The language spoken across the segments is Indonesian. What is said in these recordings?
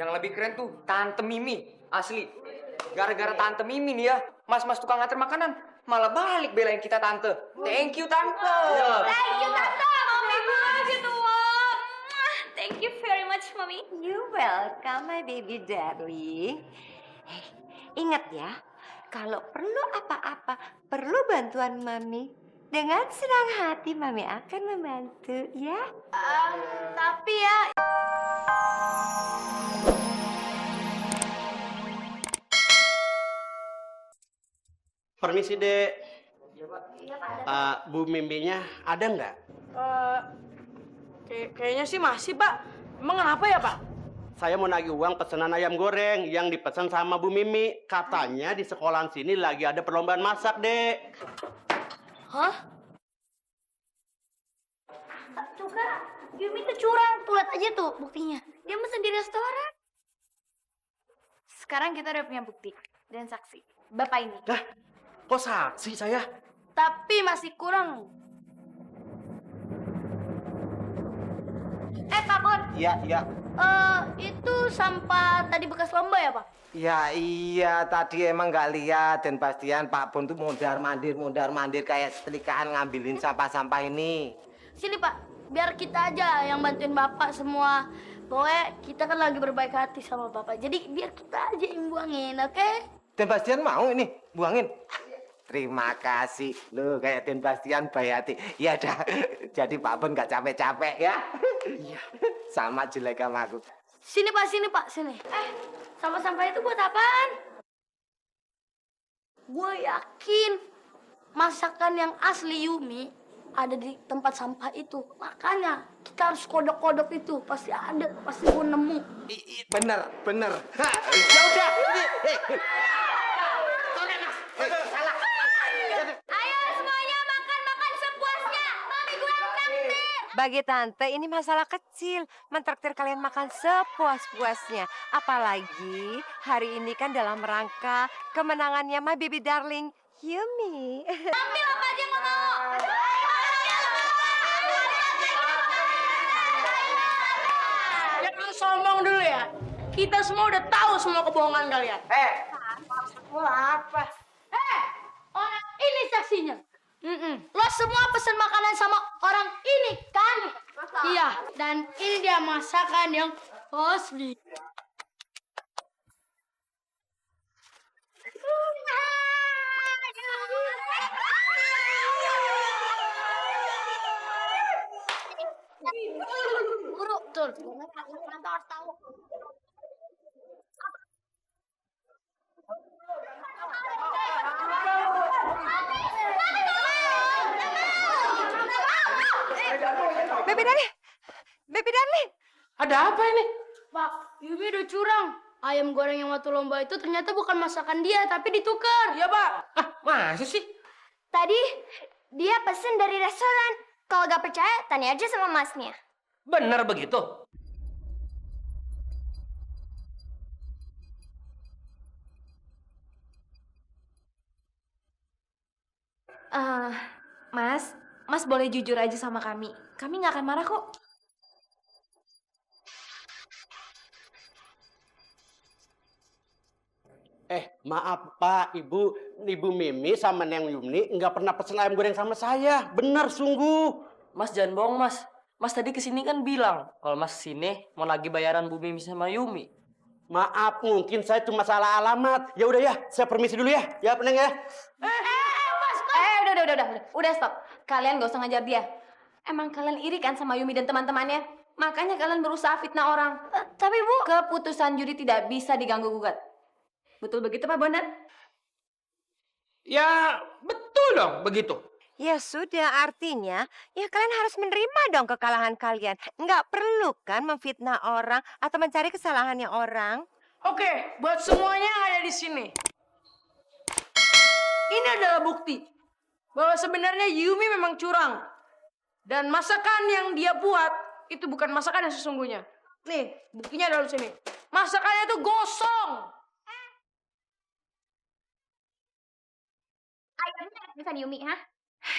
Yang lebih keren tuh Tante Mimi, asli. Gara-gara Tante Mimi nih ya, mas-mas tukang nganter makanan malah balik belain kita Tante. Thank you Tante. Thank you Tante, Mami banget Wak. Thank you very much Mami. You welcome my baby darling. Hey, ingat ya, kalau perlu apa-apa, perlu bantuan Mami, dengan senang hati Mami akan membantu ya. Tapi ya. Permisi, Dek. Iya, Pak. Bu Miminya ada nggak? Kayaknya sih masih, Pak. Emang kenapa ya, Pak? Saya mau nagih uang pesanan ayam goreng yang dipesan sama Bu Mimi. Katanya di sekolahan sini lagi ada perlombaan masak, Dek. Hah? Tuh Kak, Yumi tuh curang. Tuh lihat aja tuh buktinya. Dia mesen di restoran. Sekarang kita udah punya bukti dan saksi. Bapak ini. Dah, kok saksi saya? Tapi masih kurang. Pak Bon. Iya. Itu sampah tadi bekas lomba ya, Pak? Ya iya, tadi emang nggak lihat dan Bastian Pak Bon tuh mondar mandir kayak setrikahan ngambilin sampah-sampah ini. Sini Pak, biar kita aja yang bantuin Bapak semua. Pokoknya kita kan lagi berbaik hati sama Bapak. Jadi biar kita aja yang buangin, oke? Dan Bastian mau ini buangin. Terima kasih. Loh, kayak Den Bastian baik hati. Ya dah. Jadi Pak Bon nggak capek-capek ya. Iya. Sama jelek sama aku. Sini Pak, sini. Sampah-sampah itu buat apaan? Gue yakin masakan yang asli Yumi ada di tempat sampah itu. Makanya kita harus kodok-kodok itu. Pasti ada, pasti gue nemu. Bener. Ya udah. Ayo semuanya makan sepuasnya. Mami gue yang naktir. Bagi Tante ini masalah kecil, mentraktir kalian makan sepuas-puasnya. Apalagi hari ini kan dalam rangka kemenangannya my baby darling Yumi. Ambil apa aja nggak mau. Jangan sombong dulu ya. Kita semua udah tahu semua kebohongan kalian. Apa? Orang ini saksinya. Lo semua pesen makanan sama orang ini kan? Iya, dan ini dia masakan yang asli. Guru, betul. Penonton harus tahu. Baby darling. Ada apa ini? Pak, Yumi udah curang. Ayam goreng yang waktu lomba itu ternyata bukan masakan dia, tapi ditukar. Iya, Pak. Masa sih? Tadi dia pesen dari restoran. Kalau gak percaya, tanya aja sama masnya. Bener begitu? Mas boleh jujur aja sama kami. Kami nggak akan marah kok. Maaf Pak, Ibu Mimi sama Neng Yumi nggak pernah pesen ayam goreng sama saya. Bener sungguh. Mas jangan bohong Mas. Mas tadi kesini kan bilang kalau Mas kesini mau lagi bayaran Bu Mimi sama Yumi. Maaf, mungkin saya cuma salah alamat. Ya udah ya, saya permisi dulu ya. Ya, Neng ya. Udah stop. Kalian gak usah ngajar dia. Emang kalian iri kan sama Yumi dan teman-temannya? Makanya kalian berusaha fitnah orang. Tapi Bu, Keputusan juri tidak bisa diganggu gugat. Betul begitu Pak Bondan? Ya betul dong begitu. Ya sudah, artinya ya kalian harus menerima dong kekalahan kalian. Nggak perlu kan memfitnah orang atau mencari kesalahannya orang. Oke, buat semuanya yang ada di sini. Ini adalah bukti bahwa sebenarnya Yumi memang curang. Dan masakan yang dia buat itu bukan masakan yang sesungguhnya. Nih, buktinya ada di sini. Masakannya itu gosong. bukan Yumi, hah?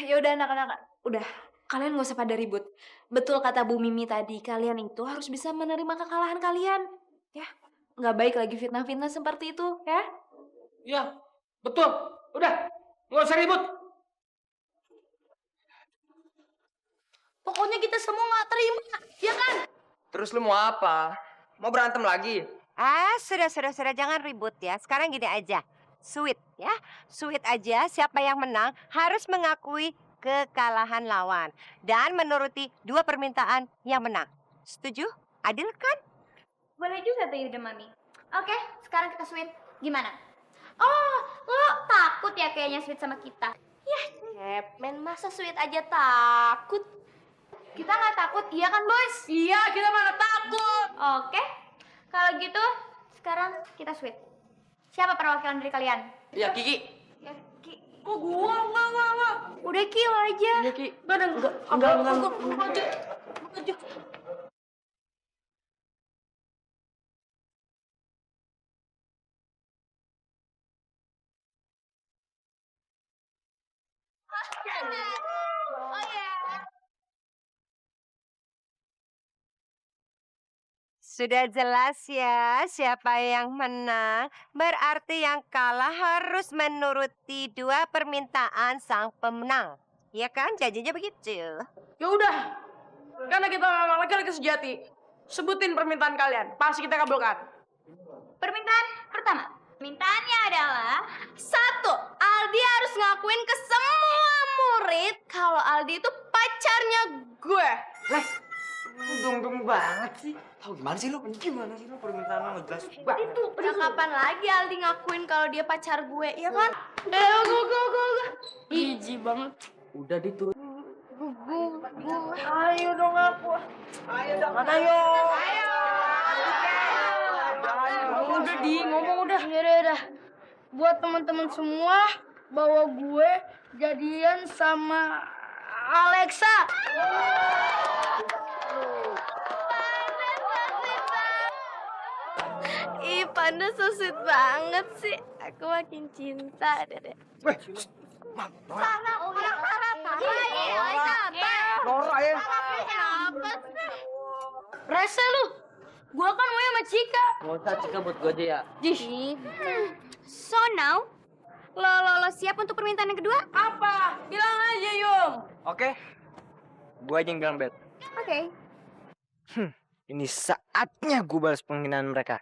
Ya udah anak-anak, udah. Kalian gak usah pada ribut. Betul kata Bu Mimi tadi, kalian itu harus bisa menerima kekalahan kalian. Ya, nggak baik lagi fitnah-fitnah seperti itu, ya? Iya, betul. Udah, nggak usah ribut. Pokoknya kita semua nggak terima, ya kan? Terus lu mau apa? Mau berantem lagi? Sudah, jangan ribut ya. Sekarang gini aja, sweet ya, sweet aja. Siapa yang menang harus mengakui kekalahan lawan dan menuruti 2 permintaan yang menang. Setuju? Adil kan? Boleh juga tuh ide Mami. Oke, sekarang kita sweet. Gimana? Oh, lo takut ya kayaknya sweet sama kita? Ya, Capman, masa sweet aja takut? Kita nggak takut, iya kan, boys? Iya, kita mana takut. Oke, kalau gitu sekarang kita sweet. Siapa perwakilan dari kalian? Ya, Kiki. Ya, Ki. Kok gua? Enggak. Udah Ki, lo aja. Iya Ki. Enggak. Oh ya. Sudah jelas ya siapa yang menang. Berarti yang kalah harus menuruti 2 permintaan sang pemenang. Ya kan? Janjinya begitu. Ya udah. Karena kita memang laki-laki sejati. Sebutin permintaan kalian. Pasti kita kabulkan. Permintaan pertama. Permintaannya adalah 1. Aldi harus ngakuin ke semua murid kalau Aldi itu pacarnya gue. Dong banget sih. Tahu gimana sih lu? Gimana sih lu permintaan lu ngegas banget. Itu udah kapan lagi Aldi ngakuin kalau dia pacar gue, ya kan? Go. Jijik banget. Udah diturut. Ayo dong aku. Ayo. Udah ngomong udah. Udah. Buat teman-teman semua, bawa gue jadian sama Alexa. Ih, Panda so sweet banget sih. Aku makin cinta deh. Nora ya. Rese lu. Gua kan mau sama Cika. Nggak usah Cika buat gue aja ya. So now, lo siap untuk permintaan yang kedua? Apa? Bilang aja, Yum. Oke. Gua aja yang bilang bet. Oke. Ini saatnya gue balas penghinaan mereka.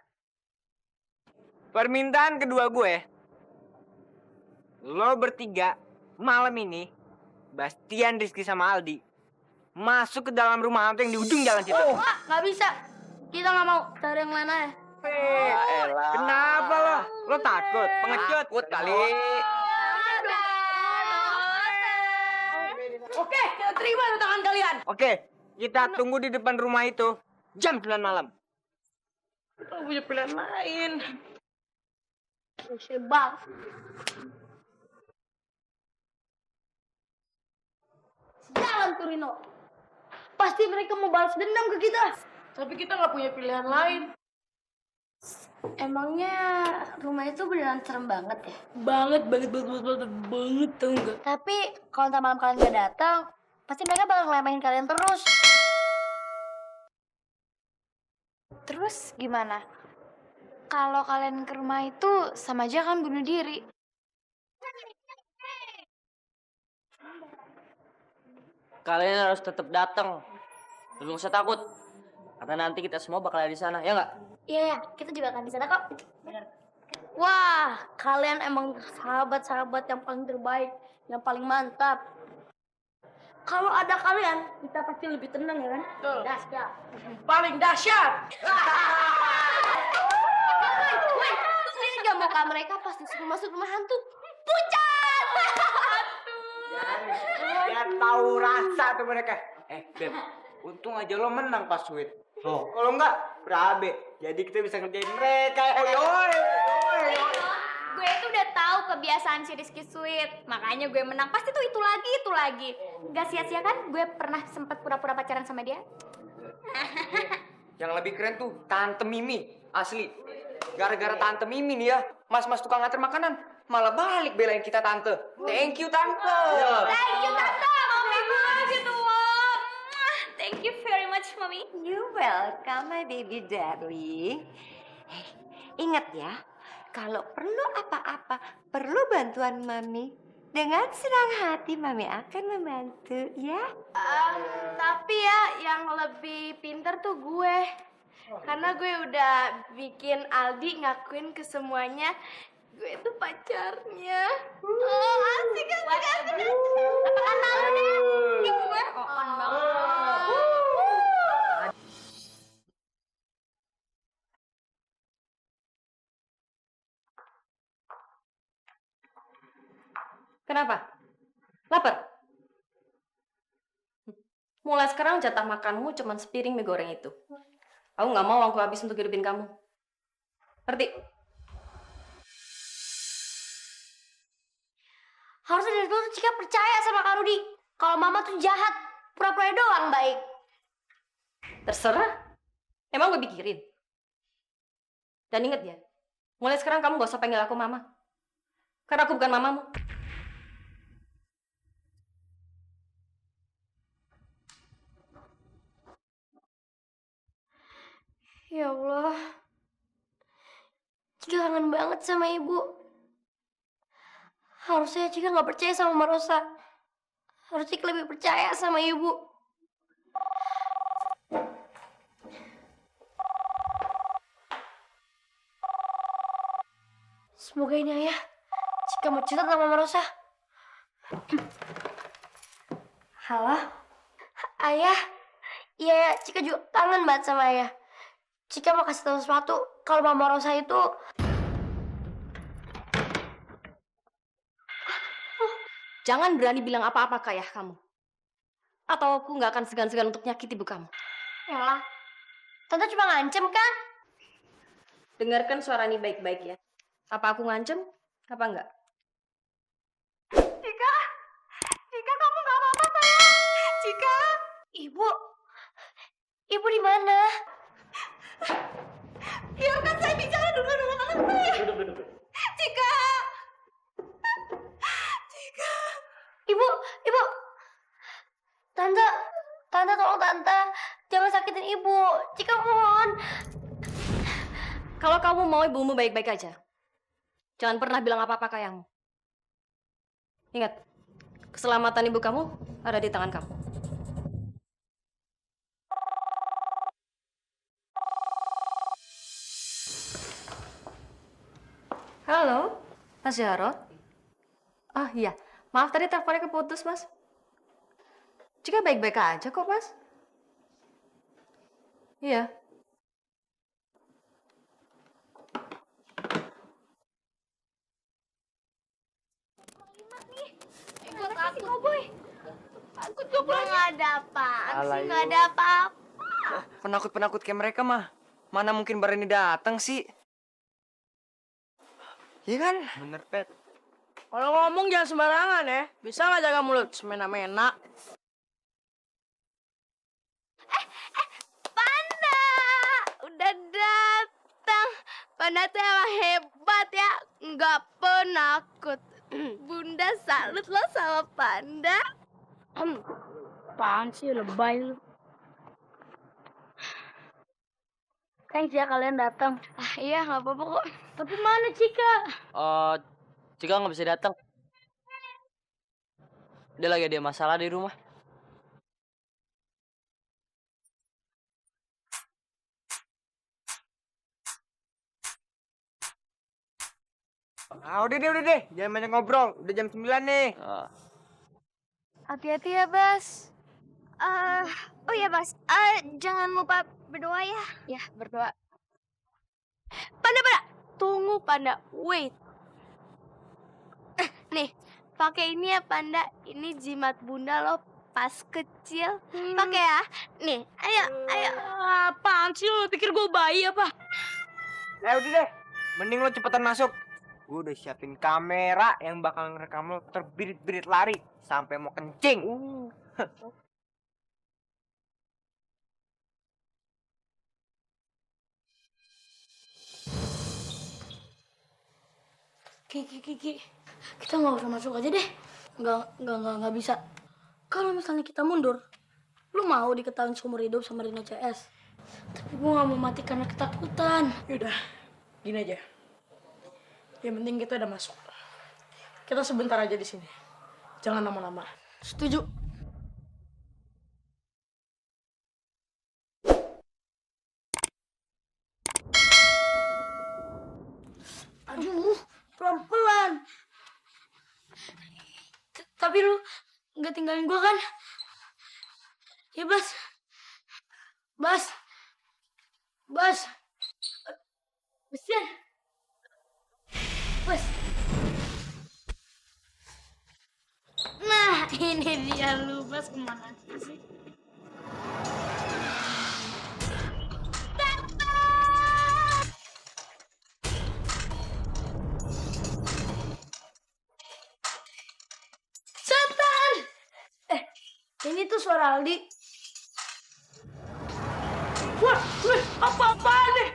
Permintaan kedua gue, lo bertiga malam ini, Bastian, Rizky, sama Aldi, masuk ke dalam rumah hantu yang di ujung jalan situ. Wah, nggak bisa. Kita nggak mau. Cari yang lain aja. Kenapa lo? Lo takut? Pengecut? Takut kali. Oke, kita terima tantangan kalian. Oke, kita tunggu di depan rumah itu jam 9 malam. Kita punya pilihan lain. Sebab. Jalan Turino. Pasti mereka mau balas dendam ke kita. Tapi kita nggak punya pilihan lain. Emangnya rumah itu beneran serem banget ya? Banget tau nggak? Tapi kalau ntar malam kalian gak datang, pasti mereka bakal ngelemahin kalian terus. Terus gimana? Kalau kalian ke rumah itu sama aja kan bunuh diri. Kalian harus tetap datang. Lu nggak usah takut. Karena nanti kita semua bakal ada di sana, ya nggak? Iya, kita juga akan di sana kok. Bener. Wah, kalian emang sahabat-sahabat yang paling terbaik, yang paling mantap. Kalau ada kalian, kita pasti lebih tenang ya kan? Betul. Dahsyat. Paling dahsyat. Woi, ini gak mau ke mereka pas disuruh masuk rumah hantu. Pucat! Ya tahu rasa tuh mereka. Beb, untung aja lo menang pas sweet. Oh, kalau enggak berabe. Jadi kita bisa ngerjain mereka. Gue tuh udah tahu kebiasaan si Rizky Sweet. Makanya gue menang. Pasti tuh itu lagi. Gak sia-sia kan gue pernah sempat pura-pura pacaran sama dia? Yang lebih keren tuh Tante Mimi, asli. Gara-gara Tante Mimi nih ya, mas-mas tukang nganter makanan malah balik belain kita Tante. Thank you Tante. Thank you, Tante. Mami gue gitu loh. Thank you very much, Mami. You welcome my baby darling. Ingat ya, kalau perlu apa-apa, perlu bantuan Mami, dengan senang hati Mami akan membantu ya. Tapi ya yang lebih pinter tuh gue. Karena gue udah bikin Aldi ngakuin ke semuanya gue tuh pacarnya. Oh, asik. Apa kata lu deh? Ini gue on banget. Kenapa? Lapar? Mulai sekarang jatah makanmu cuma sepiring mie goreng itu. Aku nggak mau aku habis untuk hidupin kamu. Ngerti? Harusnya dari dulu tuh Cika percaya sama Kak Rudi. Kalau Mama tuh jahat, pura-pura doang baik. Terserah. Emang gue pikirin. Dan inget ya, mulai sekarang kamu gak usah panggil aku Mama. Karena aku bukan mamamu. Ya Allah. Cika kangen banget sama ibu. Harusnya Cika nggak percaya sama Marosa. Harusnya Cika lebih percaya sama ibu. Semoga ini ayah. Cika mau cerita sama Marosa. Halo? Ayah? Iya, Cika juga kangen banget sama ayah. Cika mau kasih tahu sesuatu. Kalau Mama Rosa itu... Jangan berani bilang apa-apa ke ayah kamu. Atau aku nggak akan segan-segan untuk nyakiti ibu kamu. Yalah, Tante cuma ngancem kan? Dengarkan suara ini baik-baik ya. Apa aku ngancem? Apa enggak? Cika! Cika, kamu gak apa-apa, sayang! Cika! Ibu! Ibu di mana? Biarkan saya bicara dulu dengan anak saya! Duduk. Cika! Cika! Ibu! Ibu! Tante! Tante, tolong Tante! Jangan sakitin ibu! Cika, mohon! Kalau kamu mau ibumu baik-baik aja, jangan pernah bilang apa-apa ke ayahmu. Ingat, keselamatan ibu kamu ada di tangan kamu. Halo, Mas Jarot. Oh iya, maaf tadi teleponnya keputus, Mas. Cika baik-baik aja kok, Mas. Iya. Ikut aku, Boy. Takut gue pulang. Nggak ada apaan sih, nggak ada apa-apa. Penakut-penakut kayak mereka mah. Mana mungkin berani datang sih? Iya kan? Bener, Pet. Kalau ngomong jangan sembarangan ya. Bisa nggak jaga mulut? Semena-mena. Panda! Udah datang. Panda tuh emang hebat ya. Nggak penakut. Bunda salut lo sama Panda. Apaan sih, lebay lu. Thanks ya kalian datang. Ah iya, nggak apa-apa kok. Tapi mana Cika? Cika nggak bisa datang. Dia lagi ada masalah di rumah. Ah, udah deh. Jangan banyak ngobrol. Udah jam 9 nih. Hati-hati ya, Bas. Oh ya, Bas. Jangan lupa berdoa ya. Ya, berdoa. Panda. Tunggu, Panda. Wait. Nih, pakai ini ya, Panda. Ini jimat Bunda lo pas kecil. Pakai ya. Nih, ayo. Apaan sih lo? Pikir gue bayi apa? Udah deh. Mending lo cepetan masuk. Gue udah siapin kamera yang bakal ngerekam lo terbirit-birit lari sampai mau kencing. Ki. Kita nggak usah masuk aja deh. Nggak bisa. Kalau misalnya kita mundur, lu mau diketahuin seumur hidup sama Rina CS. Tapi gue nggak mau mati karena ketakutan. Yaudah, Gini aja. Yang penting kita udah masuk. Kita sebentar aja di sini. Jangan lama-lama. Setuju. Aduh, pelan-pelan. Tapi lu nggak tinggalin gua kan? Ya, Bas. Bas. Bas. Basian. Bas. Nah, ini dia lu, Bas. Kemana sih? Setan! Ini tuh suara Aldi. Wah, apa-apaan nih?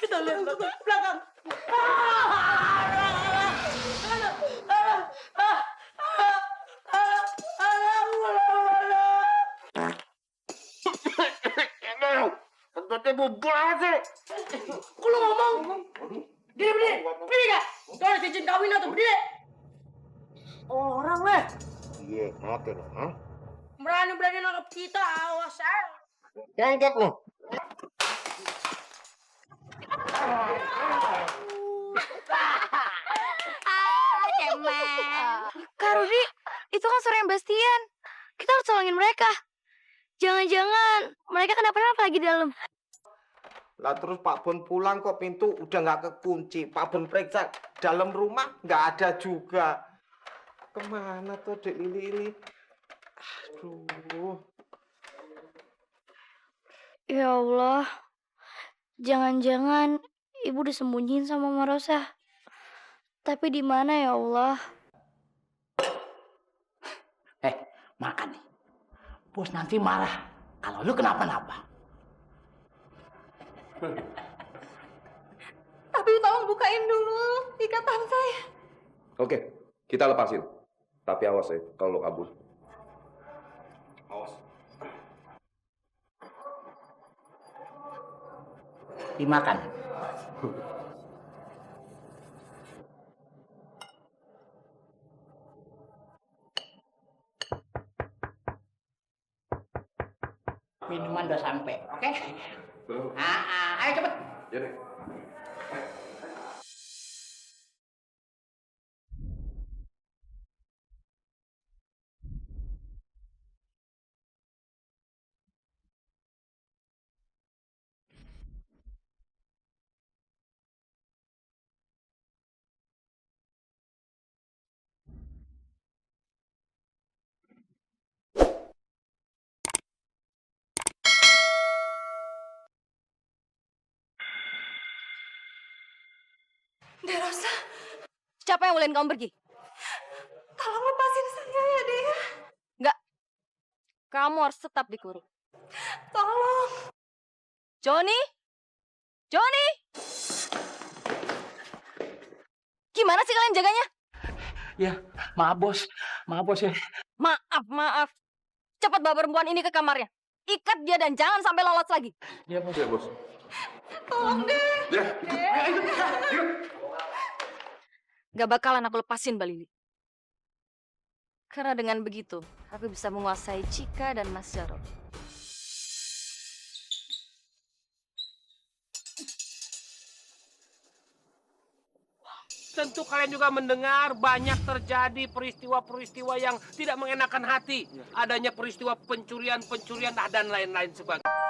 Kita lihat belakang. Kentutnya bubur sih. Kok lu ngomong? Berdiri. Berdiri gak? Itu ada cincin kawin atau berdiri? Orang, weh. Iya, mati loh. Hah? Berani-berani nangkep kita, awas ya. Angkat loh. Kak Rudi, itu kan suara yang Bastian. Kita harus tolongin mereka. Jangan-jangan mereka kenapa-napa lagi di dalam. Lah terus Pak Bon pulang kok pintu udah nggak kekunci. Pak Bon periksa dalam rumah nggak ada juga. Kemana tuh Dek Lili? Aduh. Ya Allah, jangan-jangan ibu disembunyiin sama Mama Rosa. Tapi di mana ya Allah? Makan nih. Bos nanti marah kalau lu kenapa-napa. Tapi tolong bukain dulu ikatan saya. Oke, kita lepasin. Tapi awas ya, kalau lo kabur. Awas. Dimakan. Minuman udah sampai, oke? Ayo cepet. Ya deh. Dek Rosa, Siapa yang bolehin kamu pergi? tolong lepasin saya ya, Dek. Enggak. Kamu harus tetap dikurung. Tolong. Joni? Joni? Gimana sih kalian jaganya? Ya, maaf bos ya. Maaf. Cepat bawa perempuan ini ke kamarnya. Ikat dia dan jangan sampai lolos lagi. Ya bos. Ya, bos. Tolong, Dek. Ya, yuk. Gak bakalan aku lepasin Mbak Lili. Karena dengan begitu, aku bisa menguasai Cika dan Mas Jarod. Tentu kalian juga mendengar banyak terjadi peristiwa-peristiwa yang tidak mengenakan hati. Adanya peristiwa pencurian dan lain-lain sebagainya.